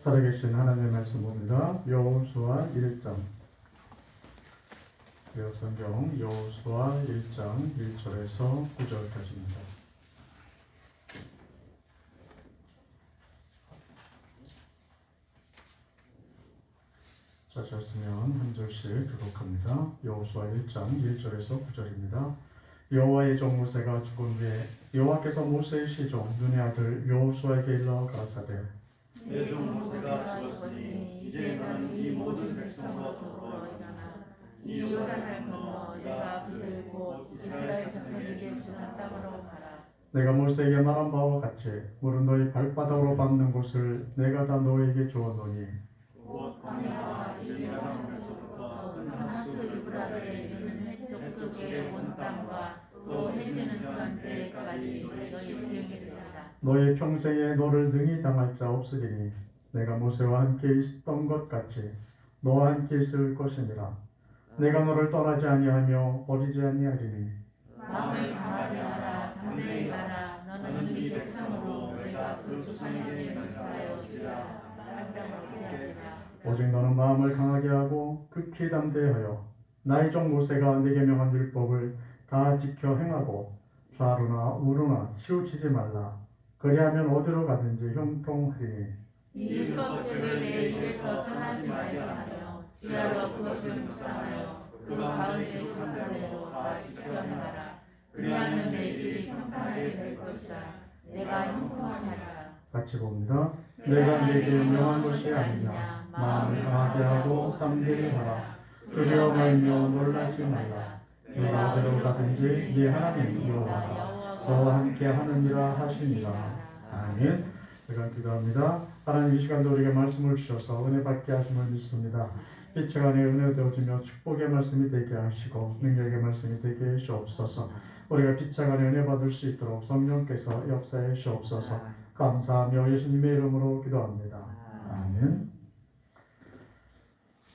살아계신 하나님의 말씀입니다. 여호수아 1장 성경 여호수아 1장 1절에서 9절까지입니다. 찾았으면 한 절씩 교독합니다. 여호수아 1장 1절에서 9절입니다. 여호와의 종 모세가 죽은 후에 여호와께서 모세의 시종 눈의 아들 여호수아에게 일러 가라사대 내 종 모세가 죽었으니 이제 너는 이 모든 백성과 더불어 일어나 이 요단을 건너 내가 그들 곧 이스라엘 자손에게 주는 땅으로 가라. 내가 모세에게 말한 바와 같이 물은 너희 발바닥으로 밟는 곳을 내가 다 너희에게 주었노니 곧 광야와 이 열방에서부터 다마스 유브라데에 이르는 해적 속의 온 땅과 또 해지는 편 때까지 너희 주인이리라. 너의 평생에 너를 능히 당할 자 없으리니 내가 모세와 함께 있었던 것 같이 너와 함께 있을 것이니라. 내가 너를 떠나지 아니하며 버리지 아니하리니 마음을 강하게 하라. 담대히 하라. 너는 이 백성으로 내가 그 조상에게 맹세하여 주라. 다른 땅으로 피하리라. 오직 너는 마음을 강하게 하고 극히 담대하여 나의 종 모세가 내게 명한 율법을 다 지켜 행하고 좌루나 우루나 치우치지 말라. 그리하면 어디로 가든지 형통하리니 이 율법책을 내 입에서 떠나지 말게 하며 지하로 그것을 묵상하여 그 가운데 기록한 대로 다 지켜 행하라. 그리하면 내 길이 평탄하게 될 것이라. 내가 형통하리라. 같이 봅니다. 내가 내게 명한 것이 아니냐. 마음을 강하게 하고 담대히 하라. 두려워 말며 놀라지 말라. 내가 어디로 가든지 네 하나님 여호와가 너와 함께 하느니라 하시니라. 아멘. 제가 기도합니다. 하나님 이 시간도 우리에게 말씀을 주셔서 은혜 받게 하심을 믿습니다. 이 시간에 은혜 되어지며 축복의 말씀이 되게 하시고 능력의 말씀이 되게 하시옵소서. 우리가 비차간에 은혜 받을 수 있도록 성령께서 역사해 주옵소서. 감사하며 예수님의 이름으로 기도합니다. 아멘.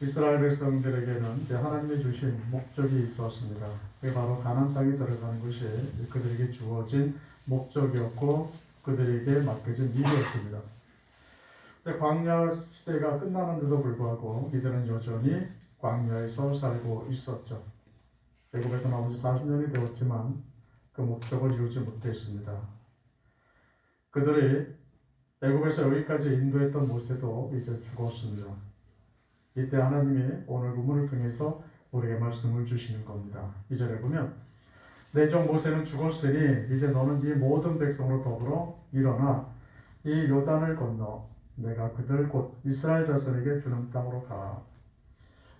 이스라엘 백성들에게는 하나님이 주신 목적이 있었습니다. 그게 바로 가나안 땅에 들어가는 것이 그들에게 주어진 목적이었고 그들에게 맡겨진 일이었습니다. 근데 광야 시대가 끝나는데도 불구하고 이들은 여전히 광야에서 살고 있었죠. 애굽에서 나온 지 40년이 되었지만 그 목적을 이루지 못했습니다. 그들이 애굽에서 여기까지 인도했던 모세도 이제 죽었습니다. 이때 하나님이 오늘 본문을 통해서 우리에게 말씀을 주시는 겁니다. 2절에 보면 내 종 모세는 죽었으니 이제 너는 이 모든 백성으로 더불어 일어나 이 요단을 건너 내가 그들 곧 이스라엘 자손에게 주는 땅으로 가라.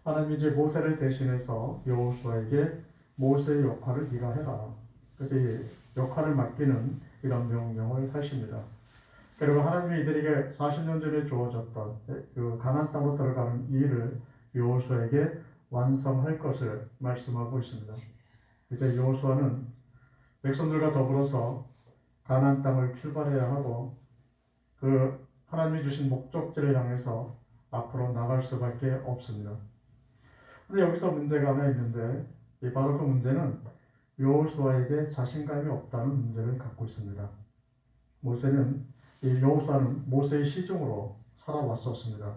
하나님이 이제 모세를 대신해서 여호수아에게 모세의 역할을 네가 해라. 그래서 이 역할을 맡기는 이런 명령을 하십니다. 그리고 하나님이 이들에게 40년 전에 주어졌던 그 가나안 땅으로 들어가는 이 일을 여호수아에게 완성할 것을 말씀하고 있습니다. 이제 여호수아는 백성들과 더불어서 가나안 땅을 출발해야 하고 그 하나님이 주신 목적지를 향해서 앞으로 나갈 수밖에 없습니다. 근데 여기서 문제가 하나 있는데 바로 그 문제는 여호수아에게 자신감이 없다는 문제를 갖고 있습니다. 여호수아는 모세의 시종으로 살아왔었습니다.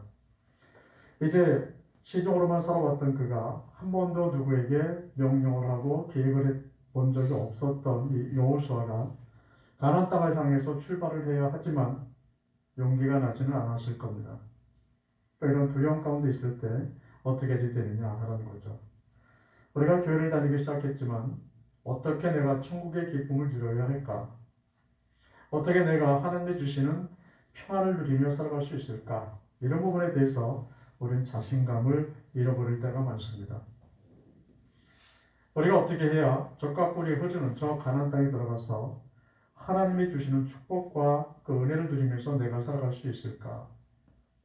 이제 시종으로만 살아왔던 그가 한 번도 누구에게 명령을 하고 계획을 해본 적이 없었던 이 여호수아가 가나안 땅을 향해서 출발을 해야 하지만 용기가 나지는 않았을 겁니다. 그러니까 이런 두려움 가운데 있을 때 어떻게 해야 되느냐 하는 거죠. 우리가 교회를 다니기 시작했지만 어떻게 내가 천국의 기쁨을 누려야 할까? 어떻게 내가 하나님이 주시는 평안을 누리며 살아갈 수 있을까? 이런 부분에 대해서 우리는 자신감을 잃어버릴 때가 많습니다. 우리가 어떻게 해야 적과 꿀이 흐르는 저 가나안 땅에 들어가서 하나님이 주시는 축복과 그 은혜를 누리면서 내가 살아갈 수 있을까?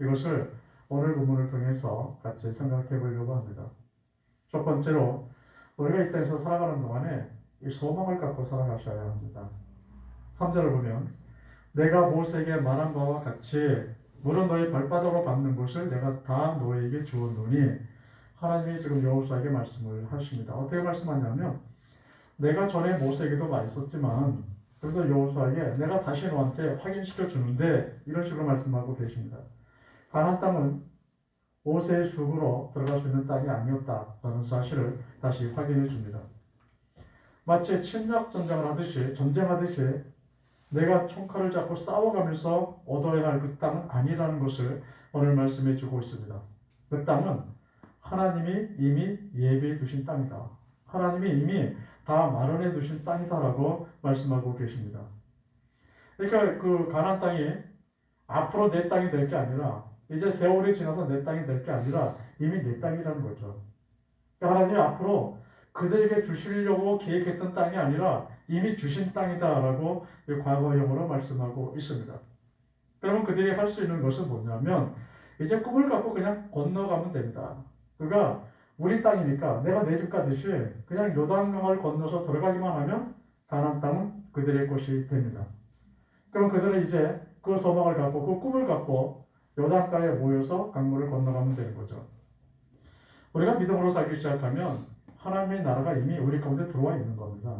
이것을 오늘 본문을 통해서 같이 생각해 보려고 합니다. 첫 번째로 우리가 이 땅에서 살아가는 동안에 이 소망을 갖고 살아가셔야 합니다. 3절을 보면 내가 모세에게 말한 바와 같이 물은 너희 발바닥으로 밟는 것을 내가 다 너에게 주었노니 하나님이 지금 여호수아에게 말씀을 하십니다. 어떻게 말씀하냐면 내가 전에 모세에게도 말했었지만 그래서 여호수아에게 내가 다시 너한테 확인시켜 주는데 이런 식으로 말씀하고 계십니다. 가나안 땅은 모세의 수국으로 들어갈 수 있는 땅이 아니었다라는 사실을 다시 확인해 줍니다. 마치 침략 전쟁하듯이 내가 총칼을 잡고 싸워가면서 얻어야 할 그 땅은 아니라는 것을 오늘 말씀해 주고 있습니다. 그 땅은 하나님이 이미 예비해 두신 땅이다. 하나님이 이미 다 마련해 두신 땅이다라고 말씀하고 계십니다. 그러니까 그 가나안 땅이 앞으로 내 땅이 될 게 아니라 이제 세월이 지나서 내 땅이 될 게 아니라 이미 내 땅이라는 거죠. 그러니까 하나님이 앞으로 그들에게 주시려고 계획했던 땅이 아니라 이미 주신 땅이다라고 과거형으로 말씀하고 있습니다. 그러면 그들이 할 수 있는 것은 뭐냐면 이제 꿈을 갖고 그냥 건너가면 됩니다. 그가 우리 땅이니까 내가 내 집 가듯이 그냥 요단강을 건너서 들어가기만 하면 가나안 땅은 그들의 것이 됩니다. 그럼 그들은 이제 그 소망을 갖고 그 꿈을 갖고 요단강에 모여서 강물을 건너가면 되는 거죠. 우리가 믿음으로 살기 시작하면 하나님의 나라가 이미 우리 가운데 들어와 있는 겁니다.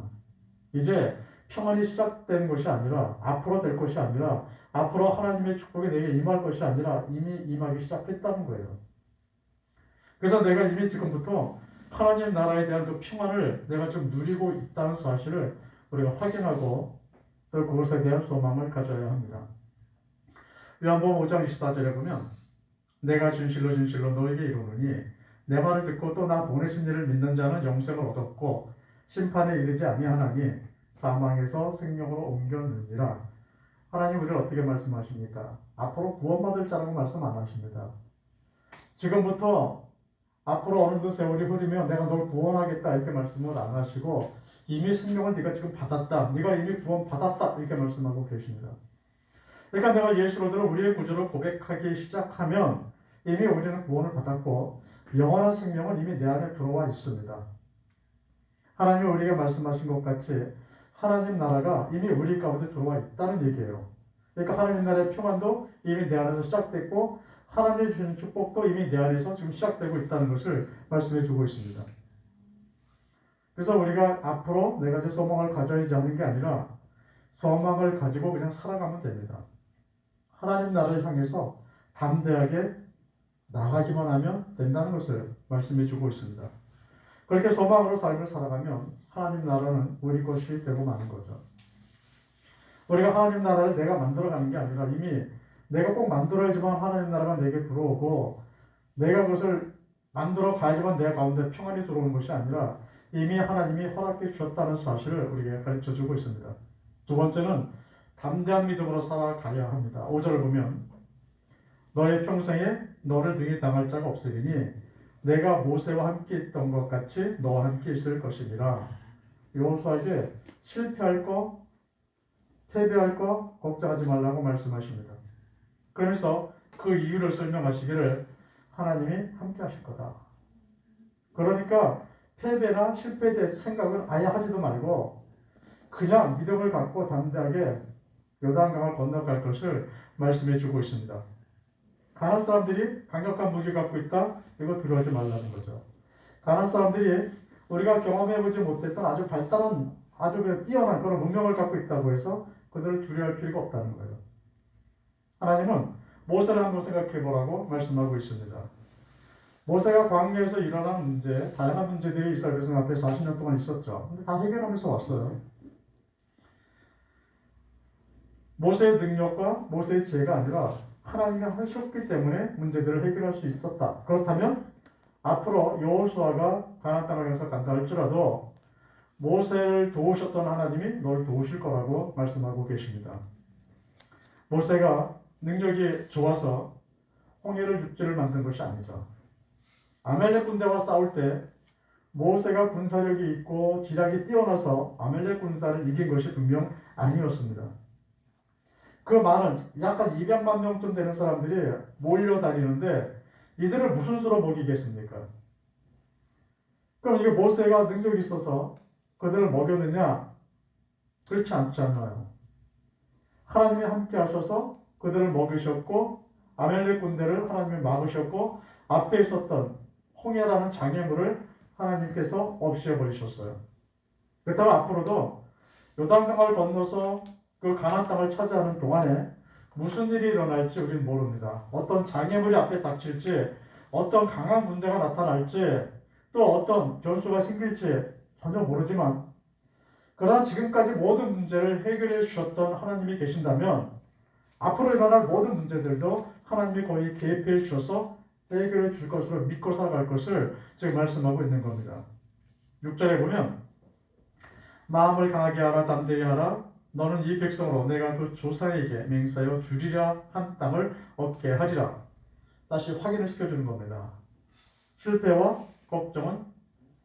이제 평안이 시작된 것이 아니라 앞으로 될 것이 아니라 앞으로 하나님의 축복이 내게 임할 것이 아니라 이미 임하기 시작했다는 거예요. 그래서 내가 이미 지금부터 하나님 나라에 대한 그 평안을 내가 좀 누리고 있다는 사실을 우리가 확인하고 또 그것에 대한 소망을 가져야 합니다. 요한복음 5장 24절에 보면 내가 진실로 너에게 이르노니 내 말을 듣고 또 나 보내신 이를 믿는 자는 영생을 얻었고 심판에 이르지 아니하나니 사망에서 생명으로 옮겼느니라. 하나님 우리를 어떻게 말씀하십니까? 앞으로 구원받을 자라고 말씀 안 하십니다. 지금부터 앞으로 어느 정도 세월이 흐르면 내가 널 구원하겠다 이렇게 말씀을 안 하시고 이미 생명을 네가 지금 받았다. 네가 이미 구원받았다 이렇게 말씀하고 계십니다. 그러니까 내가 예수로들은 우리의 구주를 고백하기 시작하면 이미 우리는 구원을 받았고 영원한 생명은 이미 내 안에 들어와 있습니다. 하나님이 우리에게 말씀하신 것 같이 하나님 나라가 이미 우리 가운데 들어와 있다는 얘기예요. 그러니까 하나님 나라의 평안도 이미 내 안에서 시작됐고 하나님이 주신 축복도 이미 내 안에서 지금 시작되고 있다는 것을 말씀해 주고 있습니다. 그래서 우리가 앞으로 내가 이제 소망을 가져야지 하는 게 아니라 소망을 가지고 그냥 살아가면 됩니다. 하나님 나라를 향해서 담대하게 나가기만 하면 된다는 것을 말씀해 주고 있습니다. 그렇게 소망으로 삶을 살아가면 하나님 나라는 우리 것이 되고 마는 거죠. 우리가 하나님 나라를 내가 만들어가는 게 아니라 이미 내가 꼭 만들어야지만 하나님 나라가 내게 들어오고 내가 그것을 만들어 가야지만 내 가운데 평안이 들어오는 것이 아니라 이미 하나님이 허락해 주셨다는 사실을 우리에게 가르쳐 주고 있습니다. 두 번째는 담대한 믿음으로 살아가야 합니다. 5절을 보면 너의 평생에 너를 등에 당할 자가 없으리니 내가 모세와 함께 있던 것 같이 너와 함께 있을 것이니라. 여호수아에게 실패할 거, 패배할 거 걱정하지 말라고 말씀하십니다. 그러면서 그 이유를 설명하시기를 하나님이 함께 하실 거다. 그러니까 패배나 실패에 대해서 생각을 아예 하지도 말고 그냥 믿음을 갖고 담대하게 요단강을 건너갈 것을 말씀해 주고 있습니다. 가나안 사람들이 강력한 무기 갖고 있다? 이거 두려워하지 말라는 거죠. 가나안 사람들이 우리가 경험해보지 못했던 아주 발달한 아주 뛰어난 그런 문명을 갖고 있다고 해서 그들을 두려워할 필요가 없다는 거예요. 하나님은 모세를 한번 생각해 보라고 말씀하고 있습니다. 모세가 광야에서 일어난 문제, 다양한 문제들이 이스라엘 백성 앞에 40년 동안 있었죠. 근데 다 해결하면서 왔어요. 모세의 능력과 모세의 지혜가 아니라 하나님이 하셨기 때문에 문제들을 해결할 수 있었다. 그렇다면 앞으로 여호수아가 가나안 땅을 향해서 간다 할지라도 모세를 도우셨던 하나님이 널 도우실 거라고 말씀하고 계십니다. 모세가 능력이 좋아서 홍해를 육지를 만든 것이 아니죠. 아멜렉 군대와 싸울 때 모세가 군사력이 있고 지략이 뛰어나서 아멜렉 군사를 이긴 것이 분명 아니었습니다. 그 많은 약간 200만 명쯤 되는 사람들이 몰려다니는데 이들을 무슨 수로 먹이겠습니까? 그럼 이게 모세가 능력이 있어서 그들을 먹였느냐? 그렇지 않지 않나요? 하나님이 함께 하셔서 그들을 먹이셨고 아멜렉 군대를 하나님이 막으셨고 앞에 있었던 홍해라는 장애물을 하나님께서 없애버리셨어요. 그렇다면 앞으로도 요단강을 건너서 그 가나안 땅을 차지하는 동안에 무슨 일이 일어날지 우리는 모릅니다. 어떤 장애물이 앞에 닥칠지, 어떤 강한 문제가 나타날지, 또 어떤 변수가 생길지 전혀 모르지만, 그러나 지금까지 모든 문제를 해결해 주셨던 하나님이 계신다면 앞으로 일어날 모든 문제들도 하나님이 거의 개입해 주셔서 해결해 줄 것으로 믿고 살아갈 것을 지금 말씀하고 있는 겁니다. 6절에 보면 마음을 강하게 하라 담대히 하라 너는 이 백성으로 내가 그 조상에게 맹세하여 주리라 한 땅을 얻게 하리라. 다시 확인을 시켜주는 겁니다. 실패와 걱정은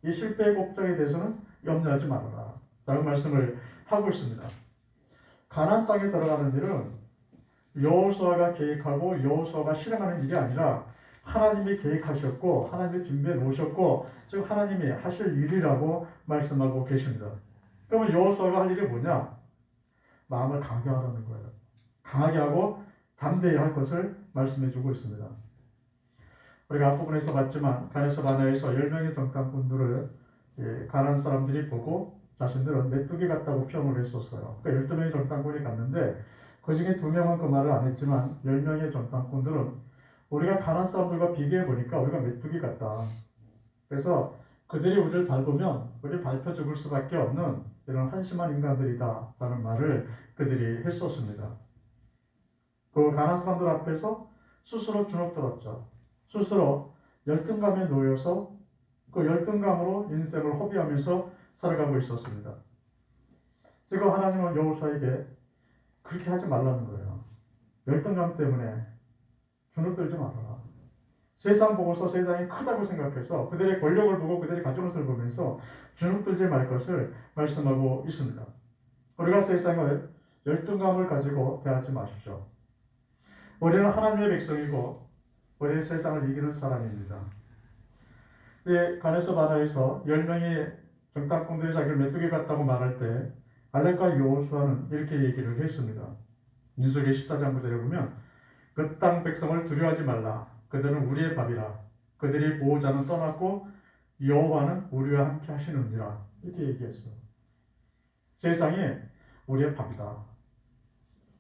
이 실패의 걱정에 대해서는 염려하지 말아라 라는 말씀을 하고 있습니다. 가나안 땅에 들어가는 일은 여호수아가 계획하고 여호수아가 실행하는 일이 아니라 하나님이 계획하셨고 하나님이 준비해 놓으셨고 즉 하나님이 하실 일이라고 말씀하고 계십니다. 그러면 여호수아가 할 일이 뭐냐? 마음을 강하게 하라는 거예요. 강하게 하고 담대히 할 것을 말씀해 주고 있습니다. 우리가 앞부분에서 봤지만 가데스 바네아에서 10명의 정탐꾼들을 가나안 사람들이 보고 자신들은 메뚜기 같다고 표현을 했었어요. 그러니까 12명의 정탐꾼이 갔는데 그 중에 2명은 그 말을 안 했지만 10명의 정탐꾼들은 우리가 가나안 사람들과 비교해 보니까 우리가 메뚜기 같다. 그래서 그들이 우리를 밟으면 우리를 밟혀 죽을 수밖에 없는 이런 한심한 인간들이다 라는 말을 그들이 했었습니다. 그 가나안 사람들 앞에서 스스로 주눅들었죠. 스스로 열등감에 놓여서 그 열등감으로 인생을 허비하면서 살아가고 있었습니다. 지금 하나님은 여호수아에게 그렇게 하지 말라는 거예요. 열등감 때문에 주눅들지 말아라. 세상 보고서 세상이 크다고 생각해서 그들의 권력을 보고 그들이 가진 것을 보면서 주눅들지 말 것을 말씀하고 있습니다. 우리가 세상을 열등감을 가지고 대하지 마십시오. 우리는 하나님의 백성이고 우리는 세상을 이기는 사람입니다. 가데스 바네아에서 10명의 정탐꾼들이 자기를 메뚜기 같다고 말할 때 갈렙과 여호수아는 이렇게 얘기를 했습니다. 민수기 14장 9절에 보면 그 땅 백성을 두려워하지 말라. 그들은 우리의 밥이라. 그들이 보호자는 떠났고 여호와는 우리와 함께 하시느니라. 이렇게 얘기했어요. 세상이 우리의 밥이다.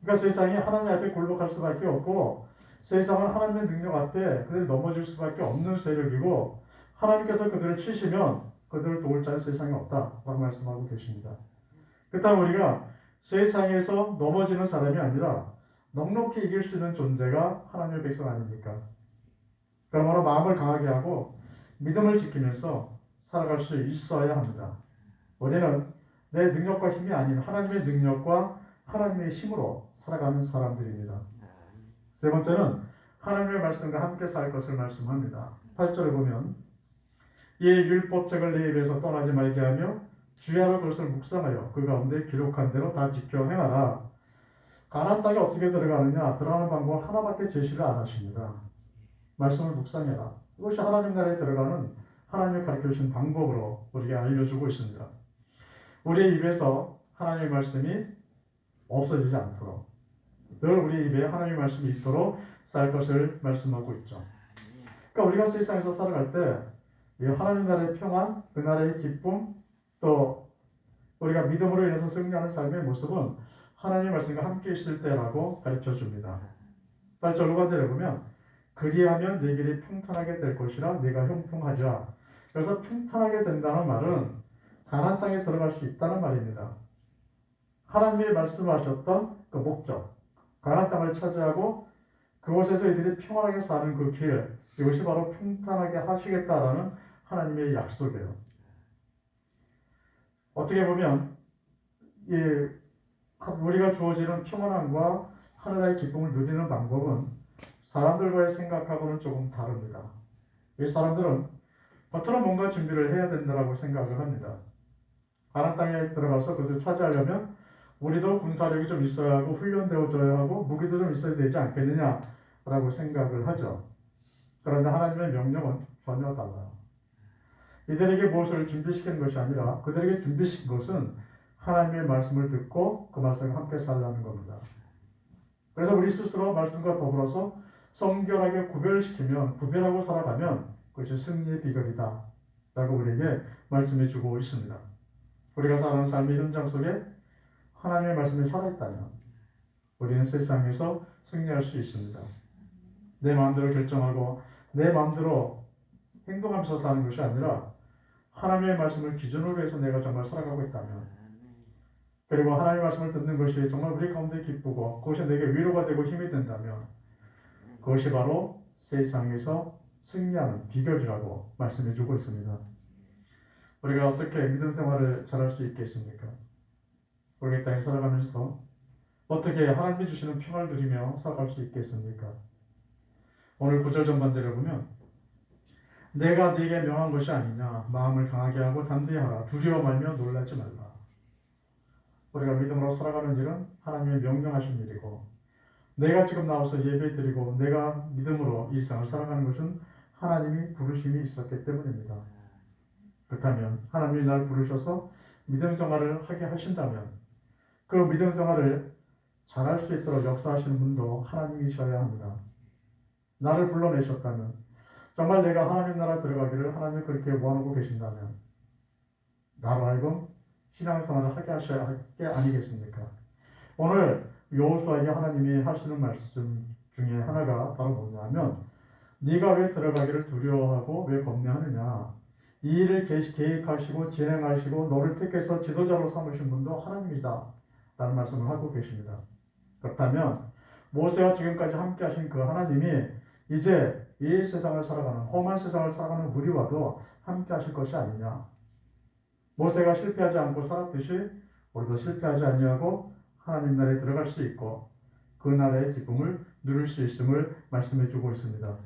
그러니까 세상이 하나님 앞에 굴복할 수밖에 없고 세상은 하나님의 능력 앞에 그들이 넘어질 수밖에 없는 세력이고 하나님께서 그들을 치시면 그들을 도울 자는 세상이 없다라고 말씀하고 계십니다. 그렇다면 우리가 세상에서 넘어지는 사람이 아니라 넉넉히 이길 수 있는 존재가 하나님의 백성 아닙니까? 그러므로 마음을 강하게 하고 믿음을 지키면서 살아갈 수 있어야 합니다. 우리는 내 능력과 힘이 아닌 하나님의 능력과 하나님의 힘으로 살아가는 사람들입니다. 세 번째는 하나님의 말씀과 함께 살 것을 말씀합니다. 8절에 보면 이 율법책을 내 입에서 떠나지 말게 하며 주야로 그것을 묵상하여 그 가운데 기록한 대로 다 지켜 행하라. 가나안 땅에 어떻게 들어가느냐? 들어가는 방법 하나밖에 제시를 안 하십니다. 말씀을 묵상해라. 이것이 하나님 나라에 들어가는 하나님이 가르쳐주신 방법으로 우리에게 알려주고 있습니다. 우리의 입에서 하나님의 말씀이 없어지지 않도록 늘 우리 입에 하나님의 말씀이 있도록 살 것을 말씀하고 있죠. 그러니까 우리가 세상에서 살아갈 때 하나님 나라의 평안, 그 나라의 기쁨, 또 우리가 믿음으로 인해서 승리하는 삶의 모습은 하나님의 말씀과 함께 있을 때라고 가르쳐 줍니다. 8절 후반절에 보면 그리하면 내 길이 평탄하게 될 것이라 네가 형통하자. 그래서 평탄하게 된다는 말은 가나안 땅에 들어갈 수 있다는 말입니다. 하나님이 말씀하셨던 그 목적, 가나안 땅을 차지하고 그곳에서 이들이 평안하게 사는 그 길, 이것이 바로 평탄하게 하시겠다라는 하나님의 약속이에요. 어떻게 보면 우리가 주어지는 평안함과 하늘의 기쁨을 누리는 방법은 사람들과의 생각하고는 조금 다릅니다. 이 사람들은 겉으로 뭔가 준비를 해야 된다고 생각을 합니다. 가나안 땅에 들어가서 그것을 차지하려면 우리도 군사력이 좀 있어야 하고 훈련되어져야 하고 무기도 좀 있어야 되지 않겠느냐라고 생각을 하죠. 그런데 하나님의 명령은 전혀 달라요. 이들에게 무엇을 준비시키는 것이 아니라 그들에게 준비시킨 것은 하나님의 말씀을 듣고 그 말씀과 함께 살라는 겁니다. 그래서 우리 스스로 말씀과 더불어서 성결하게 구별하고 살아가면 그것이 승리의 비결이다 라고 우리에게 말씀해 주고 있습니다. 우리가 살아가는 삶의 현장 속에 하나님의 말씀이 살아있다면 우리는 세상에서 승리할 수 있습니다. 내 마음대로 결정하고 내 마음대로 행동하면서 사는 것이 아니라 하나님의 말씀을 기준으로 해서 내가 정말 살아가고 있다면, 그리고 하나님의 말씀을 듣는 것이 정말 우리 가운데 기쁘고 그것이 내게 위로가 되고 힘이 된다면 그것이 바로 세상에서 승리하는 비결이라고 말씀해 주고 있습니다. 우리가 어떻게 믿음 생활을 잘할 수 있겠습니까? 우리가 이 땅에 살아가면서 어떻게 하나님이 주시는 평안을 누리며 살아갈 수 있겠습니까? 오늘 9절 전반절에 보면 내가 네게 명한 것이 아니냐, 마음을 강하게 하고 담대히 하라, 두려워 말며 놀라지 말라. 우리가 믿음으로 살아가는 일은 하나님의 명령하신 일이고, 내가 지금 나와서 예배 드리고 내가 믿음으로 이 세상을 살아가는 것은 하나님이 부르심이 있었기 때문입니다. 그렇다면 하나님이 날 부르셔서 믿음 생활을 하게 하신다면 그 믿음 생활을 잘할 수 있도록 역사하시는 분도 하나님이셔야 합니다. 나를 불러내셨다면, 정말 내가 하나님 나라 들어가기를 하나님이 그렇게 원하고 계신다면 나로 하여금 신앙생활을 하게 하셔야 할 게 아니겠습니까? 오늘 여호수아에게 하나님이 하시는 말씀 중에 하나가 바로 뭐냐면, 네가 왜 들어가기를 두려워하고 왜 겁내하느냐, 이 일을 계획하시고 진행하시고 너를 택해서 지도자로 삼으신 분도 하나님이다 라는 말씀을 하고 계십니다. 그렇다면 모세와 지금까지 함께 하신 그 하나님이 이제 이 세상을 살아가는, 험한 세상을 살아가는 우리와도 함께 하실 것이 아니냐. 모세가 실패하지 않고 살았듯이 우리도 실패하지 아니하고 하나님 나라에 들어갈 수 있고 그 나라의 기쁨을 누릴 수 있음을 말씀해 주고 있습니다.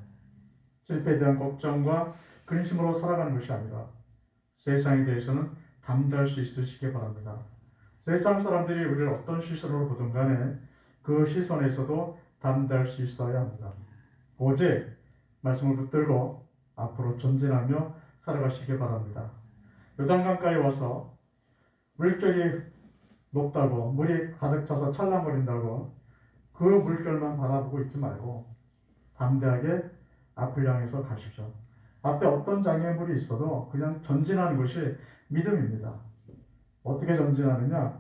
실패에 대한 걱정과 근심으로 살아가는 것이 아니라 세상에 대해서는 담대할 수 있으시기 바랍니다. 세상 사람들이 우리를 어떤 시선으로 보든 간에 그 시선에서도 담대할 수 있어야 합니다. 오직 말씀을 붙들고 앞으로 전진하며 살아가시기 바랍니다. 요단강가에 와서 물결이 높다고, 물이 가득 차서 찰랑거린다고 그 물결만 바라보고 있지 말고 담대하게 앞을 향해서 가십시오. 앞에 어떤 장애물이 있어도 그냥 전진하는 것이 믿음입니다. 어떻게 전진하느냐?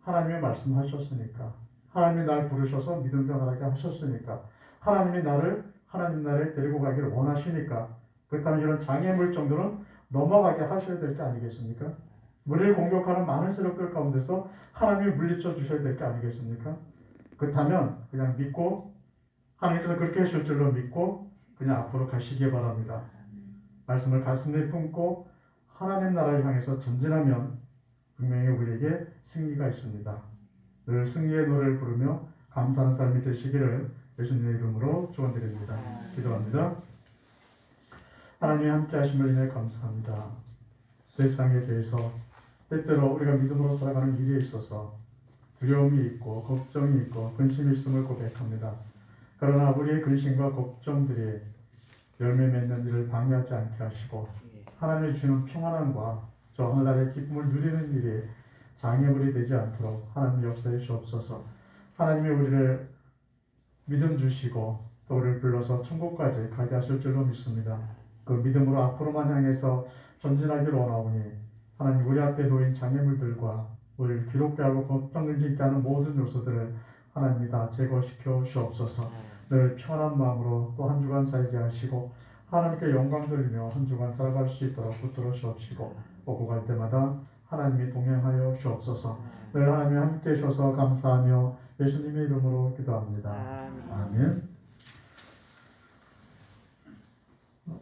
하나님의 말씀하셨으니까, 하나님이 날 부르셔서 믿음 생활하게 하셨으니까, 하나님이 나를 하나님 나라에 데리고 가기를 원하시니까, 그렇다면 이런 장애물 정도는 넘어가게 하셔야 될 게 아니겠습니까? 우리를 공격하는 많은 세력들 가운데서 하나님이 물리쳐 주셔야 될 게 아니겠습니까? 그렇다면 그냥 믿고, 하나님께서 그렇게 하실 줄로 믿고 그냥 앞으로 가시기 바랍니다. 말씀을 가슴에 품고 하나님 나라를 향해서 전진하면 분명히 우리에게 승리가 있습니다. 늘 승리의 노래를 부르며 감사하는 삶이 되시기를 예수님의 이름으로 축원드립니다. 기도합니다. 하나님의 함께 하심을 인해 감사합니다. 세상에 대해서 때때로 우리가 믿음으로 살아가는 일에 있어서 두려움이 있고 걱정이 있고 근심이 있음을 고백합니다. 그러나 우리의 근심과 걱정들이 열매 맺는 일을 방해하지 않게 하시고 하나님이 주시는 평안함과 저 하늘나라의 기쁨을 누리는 일이 장애물이 되지 않도록 하나님 역사해 주옵소서. 하나님이 우리를 믿음 주시고 또 우리를 불러서 천국까지 가게 하실 줄로 믿습니다. 그 믿음으로 앞으로만 향해서 전진하기를 원하오니 하나님 우리 앞에 놓인 장애물들과 우리를 기록게 하고 걱정을 짓게 하는 모든 요소들을 하나님이 다 제거시켜 주옵소서. 늘 편한 마음으로 또 한 주간 살게 하시고 하나님께 영광 돌리며 한 주간 살아갈 수 있도록 붙들어 주옵시고 오고 갈 때마다 하나님이 동행하여 주옵소서. 늘 하나님이 함께 하셔서 감사하며 예수님의 이름으로 기도합니다. 아멘.